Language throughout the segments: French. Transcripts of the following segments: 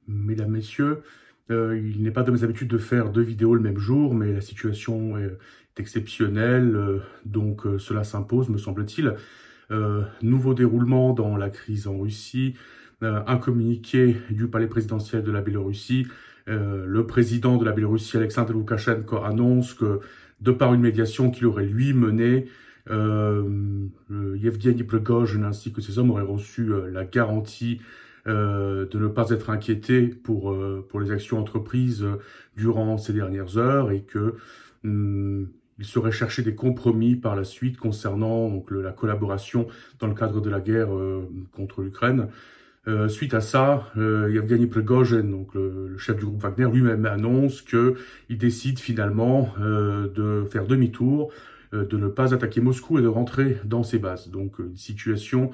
Mesdames, Messieurs, il n'est pas de mes habitudes de faire deux vidéos le même jour, mais la situation est exceptionnelle, donc cela s'impose, me semble-t-il. Nouveau déroulement dans la crise en Russie, un communiqué du palais présidentiel de la Biélorussie. Le président de la Biélorussie, Alexandre Loukachenko, annonce que, de par une médiation qu'il aurait lui menée, Yevgeny Prigozhin ainsi que ses hommes auraient reçu la garantie de ne pas être inquiétés pour les actions entreprises durant ces dernières heures et que il serait cherché des compromis par la suite concernant donc, la collaboration dans le cadre de la guerre contre l'Ukraine. Suite à ça, Yevgeny Prigozhin, donc le chef du groupe Wagner, lui-même annonce qu'il décide finalement de faire demi-tour, de ne pas attaquer Moscou et de rentrer dans ses bases. Donc une situation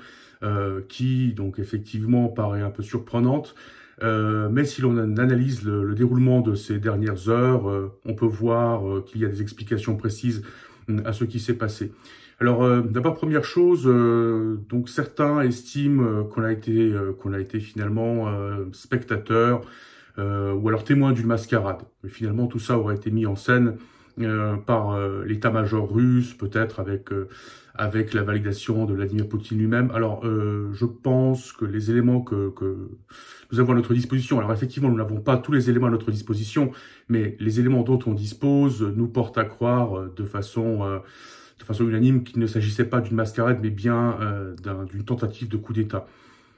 qui, donc effectivement, paraît un peu surprenante. Mais si l'on analyse le déroulement de ces dernières heures, on peut voir qu'il y a des explications précises à ce qui s'est passé. Alors, d'abord, première chose, donc certains estiment qu'on a été finalement spectateur ou alors témoin d'une mascarade. Mais finalement, tout ça aurait été mis en scène par l'état-major russe, peut-être avec la validation de Vladimir Poutine lui-même. Alors, je pense que les éléments que nous avons à notre disposition, alors effectivement, nous n'avons pas tous les éléments à notre disposition, mais les éléments dont on dispose nous portent à croire de façon unanime qu'il ne s'agissait pas d'une mascarade, mais bien d'une tentative de coup d'État.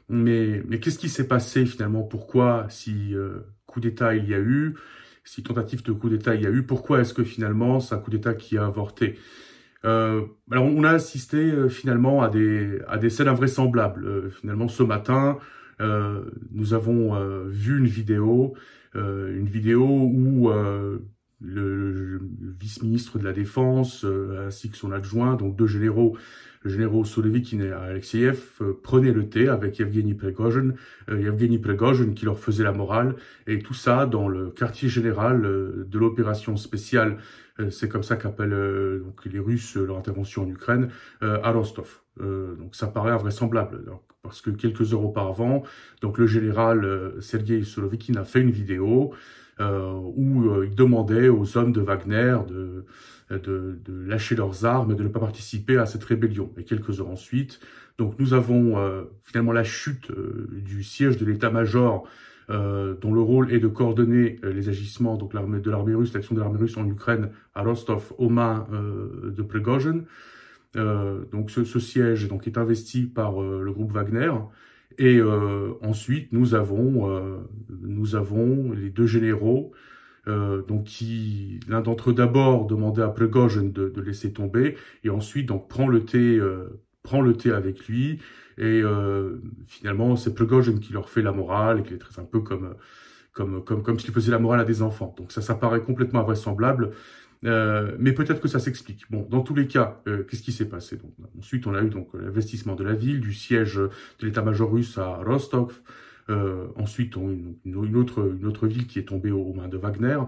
Mais qu'est-ce qui s'est passé finalement? Pourquoi, si coup d'État il y a eu, si tentative de coup d'État il y a eu, pourquoi est-ce que finalement c'est un coup d'État qui a avorté? Alors on a assisté finalement à des scènes invraisemblables. Finalement ce matin, nous avons vu une vidéo où le vice-ministre de la Défense ainsi que son adjoint, donc deux généraux, le général Sourovikine et Alexeyev, prenaient le thé avec Yevgeny Prigozhin qui leur faisait la morale, et tout ça dans le quartier général de l'opération spéciale, c'est comme ça qu'appellent donc les Russes leur intervention en Ukraine, à Rostov. Donc ça paraît invraisemblable, parce que quelques heures auparavant, donc le général Sergei Sourovikine a fait une vidéo où il demandait aux hommes de Wagner de lâcher leurs armes et de ne pas participer à cette rébellion. Et quelques heures ensuite, donc nous avons finalement la chute du siège de l'état-major dont le rôle est de coordonner les agissements donc de l'armée russe, l'action de l'armée russe en Ukraine à Rostov aux mains de Prigozhin. Donc ce siège donc est investi par le groupe Wagner. Et ensuite, nous avons les deux généraux, donc l'un d'entre eux d'abord demandait à Prigozhin de laisser tomber, et ensuite donc prend le thé avec lui, et finalement c'est Prigozhin qui leur fait la morale et qui les traite un peu comme s'il faisait la morale à des enfants. Donc ça paraît complètement invraisemblable. Mais peut-être que ça s'explique. Bon, dans tous les cas, qu'est-ce qui s'est passé? Donc, ensuite, on a eu donc l'investissement de la ville, du siège de l'état-major russe à Rostov. Ensuite, on a eu une autre ville qui est tombée aux mains de Wagner.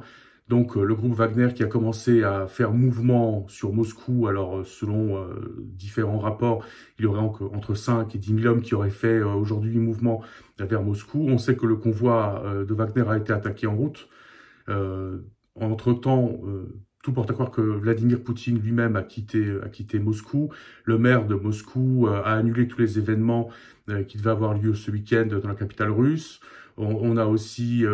Donc, le groupe Wagner qui a commencé à faire mouvement sur Moscou. Alors, selon différents rapports, il y aurait entre 5 et 10 000 hommes qui auraient fait aujourd'hui mouvement vers Moscou. On sait que le convoi de Wagner a été attaqué en route. Entre-temps, tout porte à croire que Vladimir Poutine lui-même a quitté Moscou. Le maire de Moscou a annulé tous les événements qui devaient avoir lieu ce week-end dans la capitale russe. On a aussi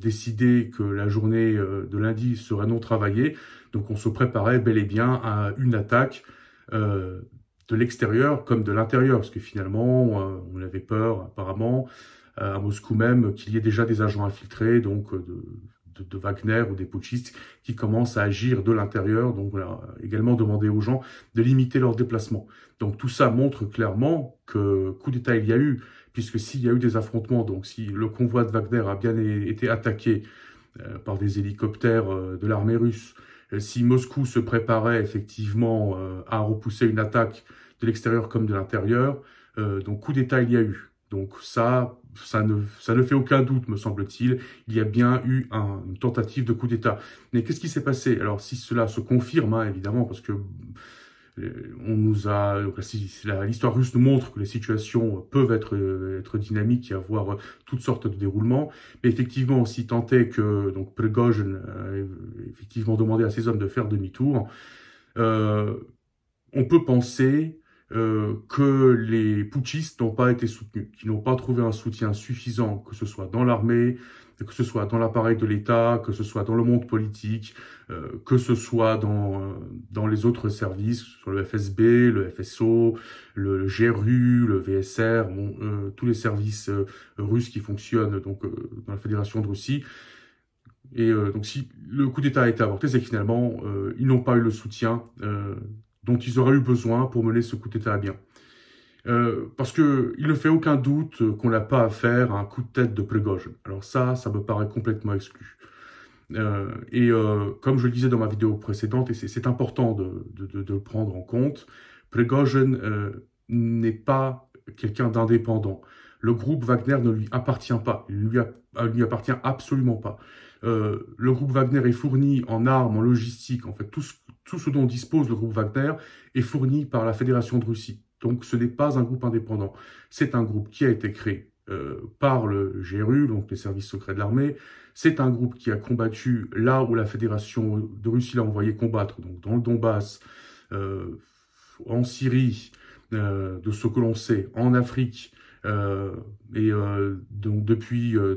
décidé que la journée de lundi serait non travaillée. Donc on se préparait bel et bien à une attaque de l'extérieur comme de l'intérieur. Parce que finalement, on avait peur apparemment à Moscou même qu'il y ait déjà des agents infiltrés, donc de Wagner ou des putschistes qui commencent à agir de l'intérieur. Donc voilà, également demander aux gens de limiter leurs déplacements. Donc tout ça montre clairement que coup d'État il y a eu, puisque s'il y a eu des affrontements, donc si le convoi de Wagner a bien été attaqué par des hélicoptères de l'armée russe, si Moscou se préparait effectivement à repousser une attaque de l'extérieur comme de l'intérieur, donc coup d'État il y a eu. Donc ça ne fait aucun doute, me semble-t-il. Il y a bien eu une tentative de coup d'État. Mais qu'est-ce qui s'est passé? Alors, si cela se confirme, hein, évidemment, parce que L'histoire russe nous montre que les situations peuvent être dynamiques et avoir toutes sortes de déroulements. Mais effectivement, si tant est que donc Prigozhin a effectivement demandé à ses hommes de faire demi-tour, on peut penser que les putschistes n'ont pas été soutenus, qu'ils n'ont pas trouvé un soutien suffisant, que ce soit dans l'armée, que ce soit dans l'appareil de l'État, que ce soit dans le monde politique, que ce soit dans les autres services, sur le FSB, le FSO, le GRU, le VSR, tous les services russes qui fonctionnent donc dans la Fédération de Russie. Et donc si le coup d'État a été avorté, c'est que finalement ils n'ont pas eu le soutien dont ils auraient eu besoin pour mener ce coup d'État à bien. Parce que il ne fait aucun doute qu'on n'a pas affaire à un coup de tête de Prigozhin. Alors ça me paraît complètement exclu. Comme je le disais dans ma vidéo précédente, et c'est important de le prendre en compte, Prigozhin n'est pas quelqu'un d'indépendant. Le groupe Wagner ne lui appartient pas, il lui appartient absolument pas. Le groupe Wagner est fourni en armes, en logistique, en fait, tout ce dont dispose le groupe Wagner est fourni par la Fédération de Russie. Donc ce n'est pas un groupe indépendant, c'est un groupe qui a été créé par le GRU, donc les services secrets de l'armée. C'est un groupe qui a combattu là où la Fédération de Russie l'a envoyé combattre, donc dans le Donbass, en Syrie, de ce que l'on sait, en Afrique, donc depuis le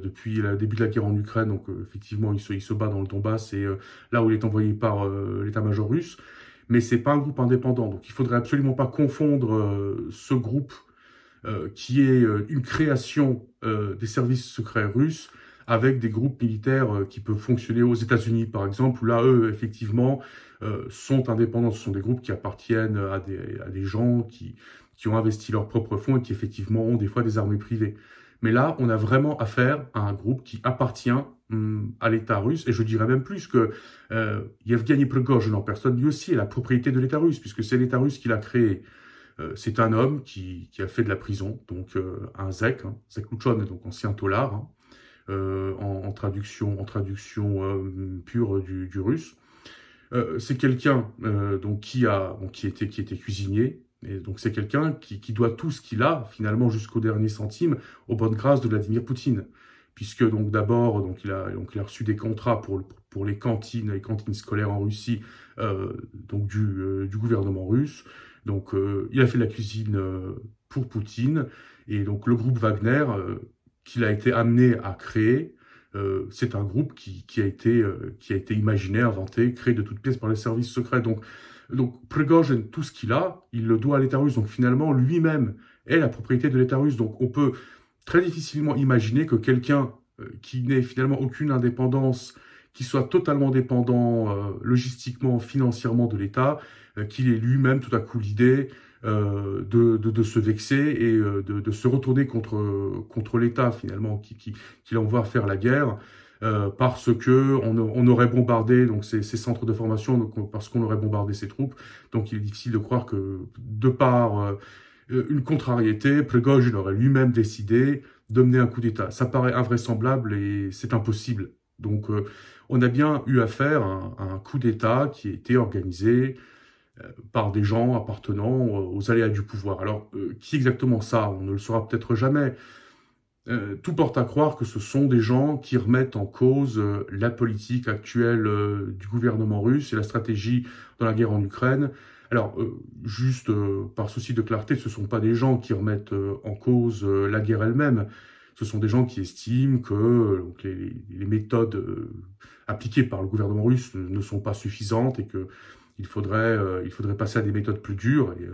début de la guerre en Ukraine, donc effectivement il se bat dans le Donbass et là où il est envoyé par l'état-major russe, mais c'est pas un groupe indépendant, donc il faudrait absolument pas confondre ce groupe qui est une création des services secrets russes avec des groupes militaires qui peuvent fonctionner aux États-Unis par exemple, où là eux effectivement sont indépendants, ce sont des groupes qui appartiennent à des gens qui ont investi leurs propres fonds et qui effectivement ont des fois des armées privées. Mais là, on a vraiment affaire à un groupe qui appartient à l'État russe, et je dirais même plus que Yevgeny Prigozhin en personne, lui aussi, est la propriété de l'État russe, puisque c'est l'État russe qui l'a créé. C'est un homme qui a fait de la prison, donc un zek, Zek Luchon, donc ancien tolard, en traduction pure du russe. C'est quelqu'un donc qui était cuisinier. Et donc c'est quelqu'un qui doit tout ce qu'il a, finalement jusqu'au dernier centime, aux bonnes grâces de Vladimir Poutine. Puisque donc d'abord, il a reçu des contrats pour les cantines scolaires en Russie, donc du gouvernement russe. Donc il a fait de la cuisine pour Poutine. Et donc le groupe Wagner, qu'il a été amené à créer, c'est un groupe qui a été imaginé, inventé, créé de toutes pièces par les services secrets. Donc Prigozhin, tout ce qu'il a, il le doit à l'État russe. Donc finalement, lui-même est la propriété de l'État russe. Donc on peut très difficilement imaginer que quelqu'un qui n'ait finalement aucune indépendance, qui soit totalement dépendant logistiquement, financièrement de l'État, qu'il ait lui-même tout à coup l'idée de se vexer et de se retourner contre l'État finalement, qui l'envoie faire la guerre. Parce que on aurait bombardé donc ces centres de formation, donc parce qu'on aurait bombardé ses troupes. Donc il est difficile de croire que, de par une contrariété, Prigozhin aurait lui-même décidé de mener un coup d'État. Ça paraît invraisemblable et c'est impossible. Donc on a bien eu affaire à un coup d'État qui a été organisé par des gens appartenant aux aléas du pouvoir. Alors, qui exactement ça? On ne le saura peut-être jamais. Tout porte à croire que ce sont des gens qui remettent en cause la politique actuelle du gouvernement russe et la stratégie dans la guerre en Ukraine. Alors, juste par souci de clarté, ce ne sont pas des gens qui remettent en cause la guerre elle-même. Ce sont des gens qui estiment que donc, les méthodes appliquées par le gouvernement russe ne sont pas suffisantes et que il faudrait passer à des méthodes plus dures et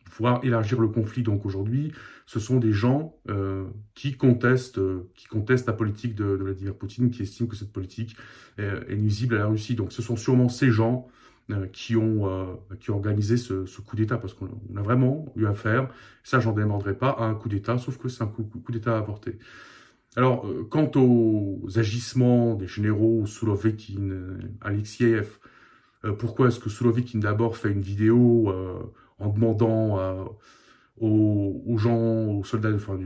pouvoir élargir le conflit. Donc aujourd'hui, ce sont des gens qui contestent la politique de Vladimir Poutine, qui estiment que cette politique est nuisible à la Russie. Donc ce sont sûrement ces gens qui ont organisé ce coup d'État, parce qu'on a vraiment eu affaire, ça j'en démordrai pas, à un coup d'État, sauf que c'est un coup d'État avorté. Alors, quant aux agissements des généraux Sourovikine, Alexiev, pourquoi est-ce que Sourovikine d'abord fait une vidéo en demandant aux gens, aux soldats, enfin,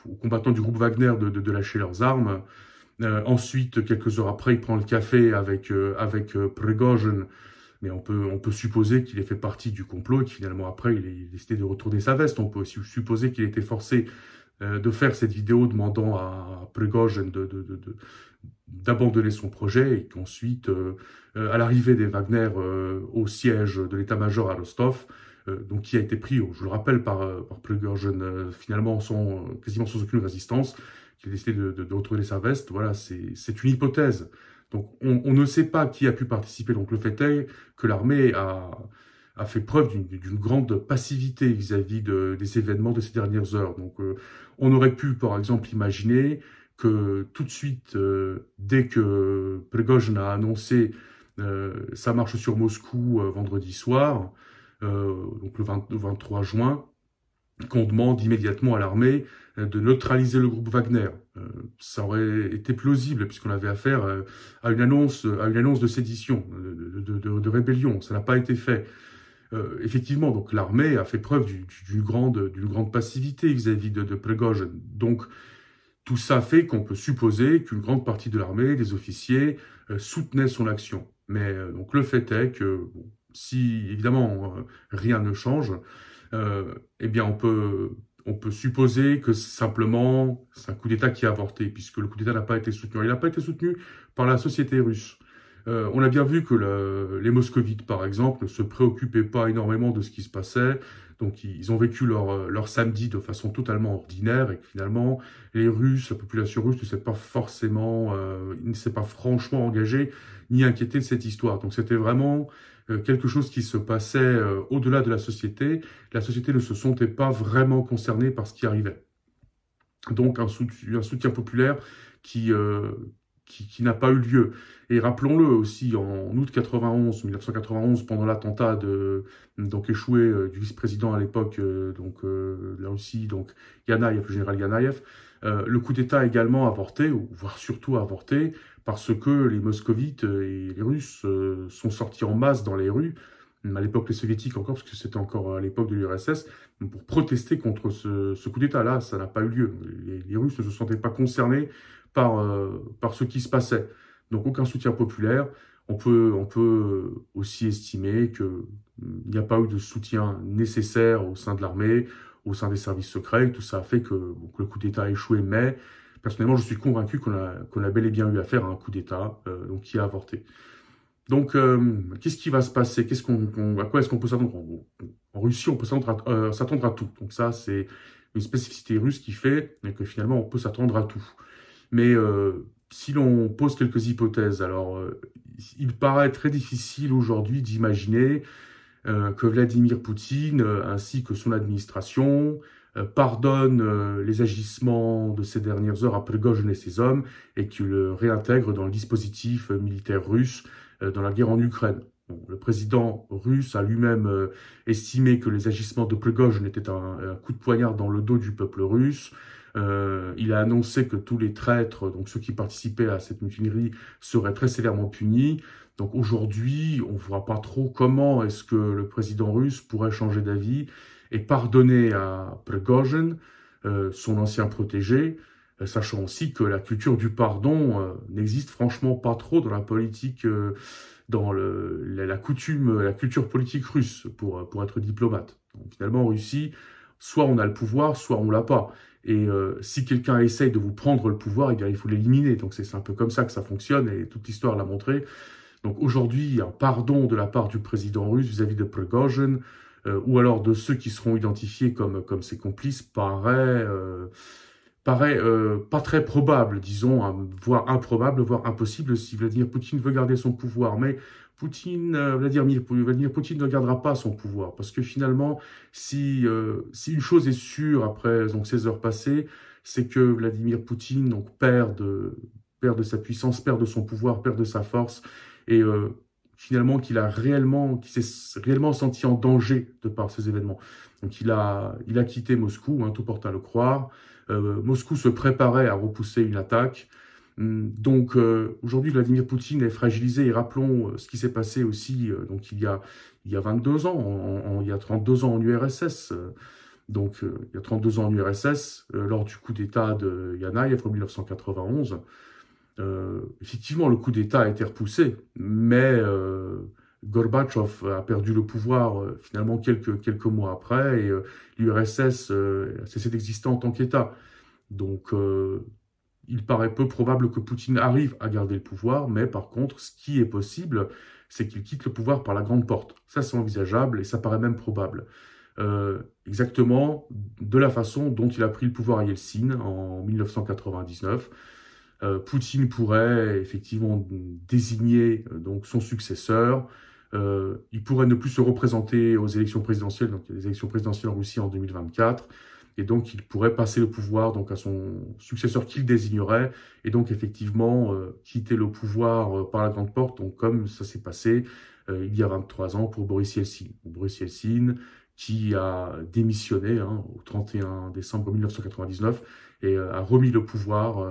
aux combattants du groupe Wagner de lâcher leurs armes. Ensuite, quelques heures après, il prend le café avec Prigozhin mais on peut supposer qu'il ait fait partie du complot et que finalement après il a décidé de retourner sa veste. On peut aussi supposer qu'il était forcé de faire cette vidéo demandant à Prigozhin d'abandonner son projet et qu'ensuite, à l'arrivée des Wagner au siège de l'état-major à Rostov, donc qui a été pris, je le rappelle, par Prigozhin, finalement quasiment sans aucune résistance, qui a décidé de retourner sa veste. Voilà, c'est une hypothèse. Donc on ne sait pas qui a pu participer. Donc le fait est que l'armée a fait preuve d'une grande passivité vis-à-vis des événements de ces dernières heures. Donc on aurait pu, par exemple, imaginer que tout de suite, dès que Prigozhin a annoncé sa marche sur Moscou vendredi soir, donc le 23 juin, qu'on demande immédiatement à l'armée de neutraliser le groupe Wagner. Ça aurait été plausible puisqu'on avait affaire à une annonce de sédition, de rébellion. Ça n'a pas été fait. Effectivement, donc l'armée a fait preuve d'une grande passivité vis-à-vis de Prigozhin. Donc tout ça fait qu'on peut supposer qu'une grande partie de l'armée, des officiers, soutenaient son action. Mais donc le fait est que bon, si évidemment rien ne change, eh bien on peut supposer que simplement c'est un coup d'État qui a avorté, puisque le coup d'État n'a pas été soutenu. Il n'a pas été soutenu par la société russe. On a bien vu que les moscovites, par exemple, ne se préoccupaient pas énormément de ce qui se passait. Donc, ils ont vécu leur samedi de façon totalement ordinaire et que finalement, les Russes, la population russe ne s'est pas forcément, ne s'est pas franchement engagée ni inquiétée de cette histoire. Donc, c'était vraiment quelque chose qui se passait au-delà de la société. La société ne se sentait pas vraiment concernée par ce qui arrivait. Donc, un soutien populaire qui n'a pas eu lieu. Et rappelons-le aussi, en août 1991, pendant l'attentat donc échoué du vice-président à l'époque, là aussi, donc Yanayev, le général Yanayev, le coup d'État a également avorté, ou voire surtout avorté, parce que les moscovites et les Russes sont sortis en masse dans les rues, à l'époque les soviétiques encore, parce que c'était encore à l'époque de l'URSS, pour protester contre ce coup d'État-là. Ça n'a pas eu lieu. Les Russes ne se sentaient pas concernés par ce qui se passait. Donc aucun soutien populaire. On peut aussi estimer qu'il n'y a pas eu de soutien nécessaire au sein de l'armée, au sein des services secrets. Tout ça a fait que le coup d'État a échoué. Mais personnellement, je suis convaincu qu'on a bel et bien eu affaire à un coup d'État donc qui a avorté. Donc, qu'est-ce qui va se passer? À quoi est-ce qu'on peut s'attendre? En Russie, on peut s'attendre à tout. Donc ça, c'est une spécificité russe qui fait que finalement, on peut s'attendre à tout. Mais si l'on pose quelques hypothèses, alors il paraît très difficile aujourd'hui d'imaginer que Vladimir Poutine, ainsi que son administration, pardonne les agissements de ces dernières heures à Prigozhin et ses hommes et qu'il le réintègre dans le dispositif militaire russe dans la guerre en Ukraine. Bon, le président russe a lui-même estimé que les agissements de Prigozhin étaient un coup de poignard dans le dos du peuple russe. Il a annoncé que tous les traîtres, donc ceux qui participaient à cette mutinerie, seraient très sévèrement punis. Donc aujourd'hui, on ne voit pas trop comment est-ce que le président russe pourrait changer d'avis et pardonner à Prigozhin, son ancien protégé, sachant aussi que la culture du pardon n'existe franchement pas trop dans la politique, dans la culture politique russe, pour être diplomate. Donc finalement, en Russie, soit on a le pouvoir, soit on l'a pas. Et si quelqu'un essaye de vous prendre le pouvoir, eh bien, il faut l'éliminer. Donc c'est un peu comme ça que ça fonctionne et toute l'histoire l'a montré. Donc aujourd'hui, un pardon de la part du président russe vis-à-vis de Prigozhin, ou alors de ceux qui seront identifiés comme ses complices, paraît pas très probable, disons, hein, voire improbable, voire impossible si Vladimir Poutine veut garder son pouvoir. Mais Vladimir Poutine ne gardera pas son pouvoir, parce que finalement, si une chose est sûre après donc 16 heures passées, c'est que Vladimir Poutine donc perd de sa puissance, perd de son pouvoir, perd de sa force, et finalement qu'il s'est réellement senti en danger de par ces événements. Donc il a quitté Moscou, hein, tout porte à le croire. Moscou se préparait à repousser une attaque. Donc aujourd'hui, Vladimir Poutine est fragilisé. Et rappelons ce qui s'est passé aussi donc il y a 22 ans, il y a 32 ans en URSS. Il y a 32 ans en URSS, lors du coup d'État de Yanayev en 1991. Effectivement, le coup d'État a été repoussé, mais Gorbatchev a perdu le pouvoir finalement quelques mois après, et l'URSS a cessé d'exister en tant qu'État. Donc, il paraît peu probable que Poutine arrive à garder le pouvoir, mais par contre, ce qui est possible, c'est qu'il quitte le pouvoir par la grande porte. Ça, c'est envisageable et ça paraît même probable. Exactement de la façon dont il a pris le pouvoir à Yeltsin en 1999. Poutine pourrait effectivement désigner donc son successeur. Il pourrait ne plus se représenter aux élections présidentielles, donc il y a des élections présidentielles en Russie en 2024. Et donc, il pourrait passer le pouvoir donc à son successeur qu'il désignerait, et donc effectivement quitter le pouvoir par la grande porte, donc comme ça s'est passé il y a 23 ans pour Boris Yeltsin. Boris Yeltsin qui a démissionné au 31 décembre 1999 et a remis le pouvoir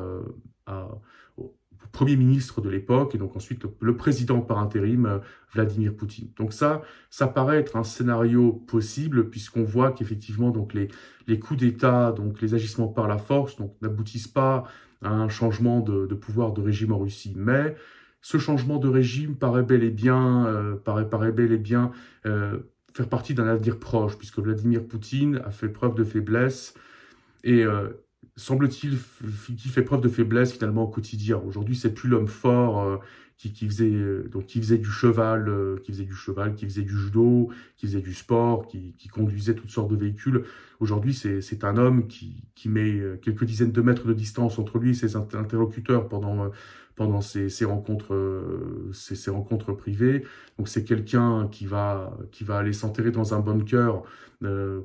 au Premier ministre de l'époque, et donc ensuite le président par intérim, Vladimir Poutine. Donc ça paraît être un scénario possible, puisqu'on voit qu'effectivement donc les coups d'État, donc les agissements par la force, donc n'aboutissent pas à un changement de pouvoir, de régime en Russie. Mais ce changement de régime paraît bel et bien, faire partie d'un avenir proche, puisque Vladimir Poutine a fait preuve de faiblesse et semble-t-il qu'il fait preuve de faiblesse finalement au quotidien. Aujourd'hui, c'est plus l'homme fort qui faisait du cheval, qui faisait du judo, qui faisait du sport, qui conduisait toutes sortes de véhicules. Aujourd'hui, c'est un homme qui met quelques dizaines de mètres de distance entre lui et ses interlocuteurs pendant ses rencontres privées. Donc c'est quelqu'un qui va aller s'enterrer dans un bunker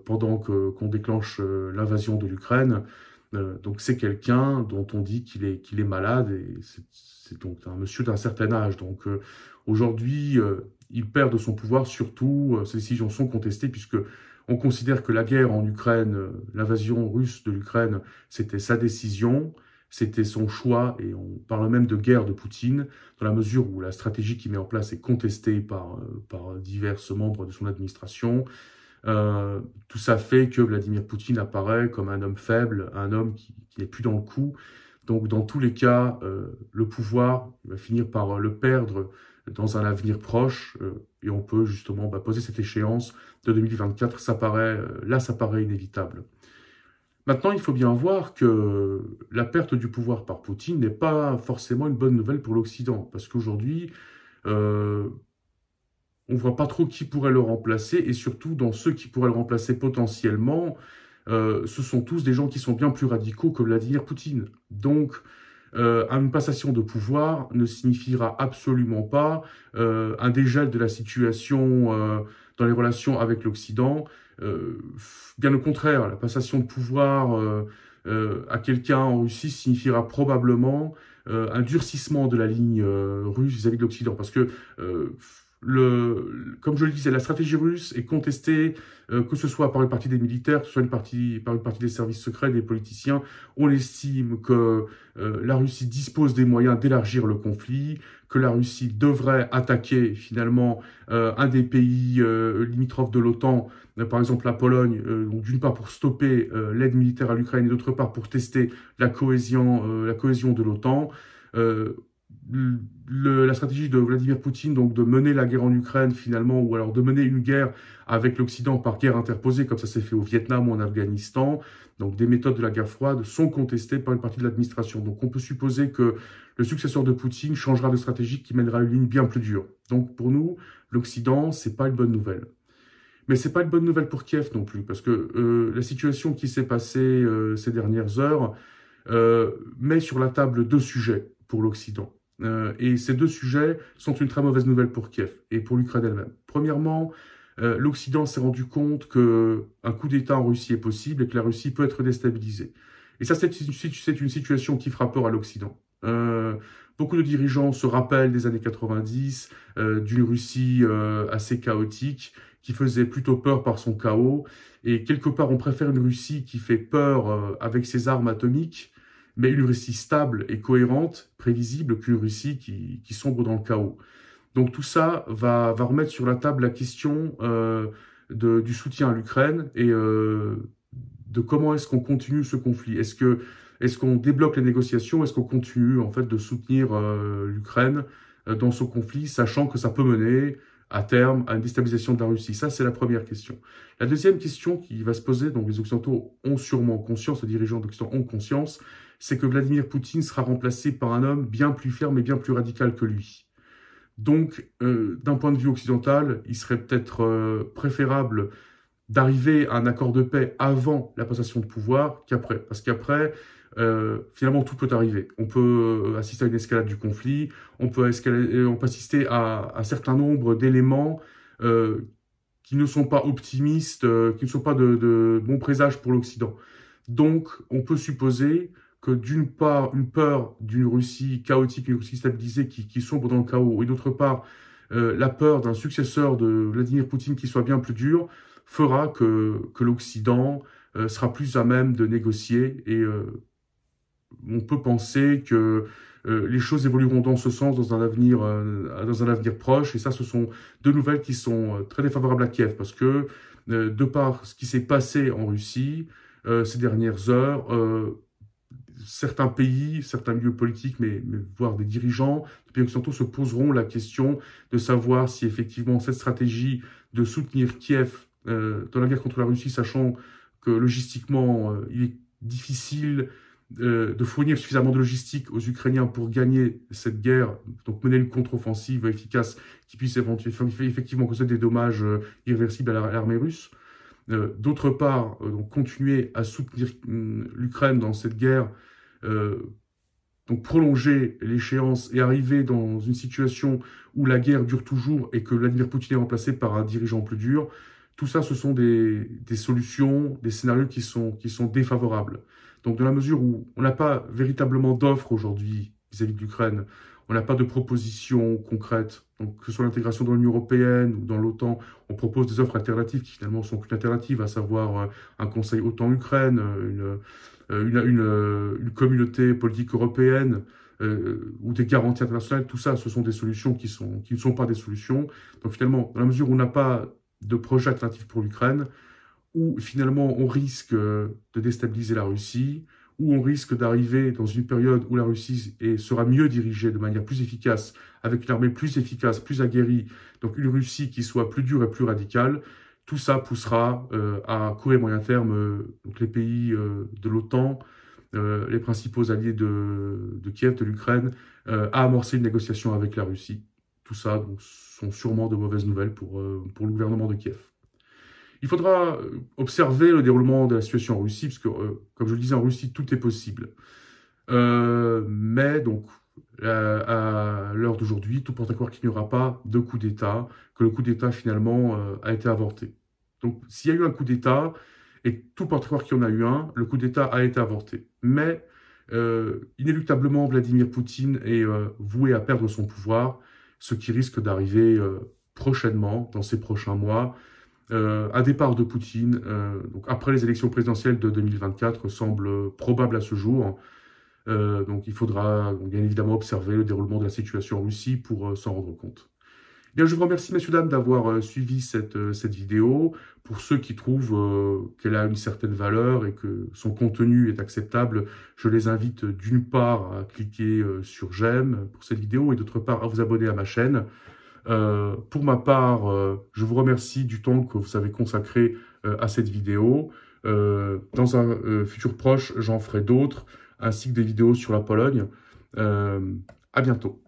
pendant qu'on déclenche l'invasion de l'Ukraine. Donc c'est quelqu'un dont on dit qu'il est malade, et c'est donc un monsieur d'un certain âge. Donc aujourd'hui, il perd de son pouvoir, surtout ses décisions sont contestées, puisque on considère que la guerre en Ukraine, l'invasion russe de l'Ukraine, c'était sa décision, c'était son choix, et on parle même de guerre de Poutine, dans la mesure où la stratégie qu'il met en place est contestée par divers membres de son administration. Tout ça fait que Vladimir Poutine apparaît comme un homme faible, un homme qui n'est plus dans le coup. Donc dans tous les cas, le pouvoir va finir par le perdre dans un avenir proche, et on peut justement poser cette échéance de 2024, ça paraît inévitable. Maintenant, il faut bien voir que la perte du pouvoir par Poutine n'est pas forcément une bonne nouvelle pour l'Occident, parce qu'aujourd'hui, on ne voit pas trop qui pourrait le remplacer, et surtout dans ceux qui pourraient le remplacer potentiellement, ce sont tous des gens qui sont bien plus radicaux que Vladimir Poutine. Donc, une passation de pouvoir ne signifiera absolument pas un dégel de la situation dans les relations avec l'Occident. Bien au contraire, la passation de pouvoir à quelqu'un en Russie signifiera probablement un durcissement de la ligne russe vis-à-vis de l'Occident, parce que comme je le disais, la stratégie russe est contestée, que ce soit par une partie des militaires, que ce soit par une partie des services secrets, des politiciens. On estime que la Russie dispose des moyens d'élargir le conflit, que la Russie devrait attaquer finalement un des pays limitrophes de l'OTAN, par exemple la Pologne, d'une part pour stopper l'aide militaire à l'Ukraine, et d'autre part pour tester la cohésion de l'OTAN. La stratégie de Vladimir Poutine, donc de mener la guerre en Ukraine finalement, ou alors de mener une guerre avec l'Occident par guerre interposée, comme ça s'est fait au Vietnam ou en Afghanistan, donc des méthodes de la guerre froide, sont contestées par une partie de l'administration. Donc on peut supposer que le successeur de Poutine changera de stratégie, qui mènera une ligne bien plus dure. Donc pour nous, l'Occident, c'est pas une bonne nouvelle. Mais c'est pas une bonne nouvelle pour Kiev non plus, parce que la situation qui s'est passée ces dernières heures met sur la table deux sujets pour l'Occident. Et ces deux sujets sont une très mauvaise nouvelle pour Kiev et pour l'Ukraine elle-même. Premièrement, l'Occident s'est rendu compte qu'un coup d'État en Russie est possible et que la Russie peut être déstabilisée. Et ça, c'est une situation qui fera peur à l'Occident. Beaucoup de dirigeants se rappellent des années 90, d'une Russie assez chaotique, qui faisait plutôt peur par son chaos. Et quelque part, on préfère une Russie qui fait peur avec ses armes atomiques, mais une Russie stable et cohérente, prévisible, qu'une Russie qui sombre dans le chaos. Donc tout ça va remettre sur la table la question du soutien à l'Ukraine et de comment est-ce qu'on continue ce conflit. Est-ce qu'on débloque les négociations? Est-ce qu'on continue en fait de soutenir l'Ukraine dans ce conflit, sachant que ça peut mener à terme à une déstabilisation de la Russie? Ça, c'est la première question. La deuxième question qui va se poser, donc les Occidentaux ont sûrement conscience, les dirigeants d'Occident ont conscience, c'est que Vladimir Poutine sera remplacé par un homme bien plus ferme et bien plus radical que lui. Donc, d'un point de vue occidental, il serait peut-être préférable d'arriver à un accord de paix avant la passation de pouvoir qu'après. Parce qu'après, finalement, tout peut arriver. On peut assister à une escalade du conflit, on peut assister à un certain nombre d'éléments qui ne sont pas optimistes, qui ne sont pas de bons présages pour l'Occident. Donc, on peut supposer que d'une part, une peur d'une Russie chaotique, une Russie stabilisée qui sombre dans le chaos, et d'autre part, la peur d'un successeur de Vladimir Poutine qui soit bien plus dur, fera que l'Occident sera plus à même de négocier et on peut penser que les choses évolueront dans ce sens dans un avenir proche. Et ça, ce sont deux nouvelles qui sont très défavorables à Kiev parce que de par ce qui s'est passé en Russie ces dernières heures, certains pays, certains milieux politiques, mais voire des dirigeants des pays occidentaux se poseront la question de savoir si effectivement cette stratégie de soutenir Kiev dans la guerre contre la Russie, sachant que logistiquement, il est difficile de fournir suffisamment de logistique aux Ukrainiens pour gagner cette guerre, donc mener une contre-offensive efficace qui puisse effectivement causer des dommages irréversibles à l'armée russe. D'autre part, donc continuer à soutenir l'Ukraine dans cette guerre, donc prolonger l'échéance et arriver dans une situation où la guerre dure toujours et que Vladimir Poutine est remplacé par un dirigeant plus dur. Tout ça, ce sont des solutions, des scénarios qui sont défavorables. Donc, dans la mesure où on n'a pas véritablement d'offres aujourd'hui vis-à-vis de l'Ukraine, on n'a pas de propositions concrètes, donc que ce soit l'intégration dans l'Union européenne ou dans l'OTAN, on propose des offres alternatives qui finalement sont qu'une alternative, à savoir un conseil OTAN-Ukraine, une communauté politique européenne ou des garanties internationales. Tout ça, ce sont des solutions qui ne sont pas des solutions. Donc finalement, dans la mesure où on n'a pas de projet alternatif pour l'Ukraine, où finalement on risque de déstabiliser la Russie, où on risque d'arriver dans une période où la Russie sera mieux dirigée de manière plus efficace, avec une armée plus efficace, plus aguerrie, donc une Russie qui soit plus dure et plus radicale. Tout ça poussera à court et moyen terme donc les pays de l'OTAN, les principaux alliés de Kiev, de l'Ukraine, à amorcer une négociation avec la Russie. Tout ça donc, sont sûrement de mauvaises nouvelles pour le gouvernement de Kiev. Il faudra observer le déroulement de la situation en Russie, parce que, comme je le disais, en Russie, tout est possible. Mais donc, à l'heure d'aujourd'hui, tout porte à croire qu'il n'y aura pas de coup d'État, que le coup d'État, finalement, a été avorté. Donc, s'il y a eu un coup d'État, et tout porte à croire qu'il y en a eu un, le coup d'État a été avorté. Mais, inéluctablement, Vladimir Poutine est voué à perdre son pouvoir, ce qui risque d'arriver prochainement, dans ces prochains mois. Un départ de Poutine, donc après les élections présidentielles de 2024, semble probable à ce jour. Donc il faudra bien évidemment observer le déroulement de la situation en Russie pour s'en rendre compte. Bien, je vous remercie, messieurs, dames, d'avoir suivi cette vidéo. Pour ceux qui trouvent qu'elle a une certaine valeur et que son contenu est acceptable, je les invite d'une part à cliquer sur j'aime pour cette vidéo et d'autre part à vous abonner à ma chaîne. Pour ma part, je vous remercie du temps que vous avez consacré à cette vidéo. Dans un futur proche, j'en ferai d'autres, ainsi que des vidéos sur la Pologne. À bientôt.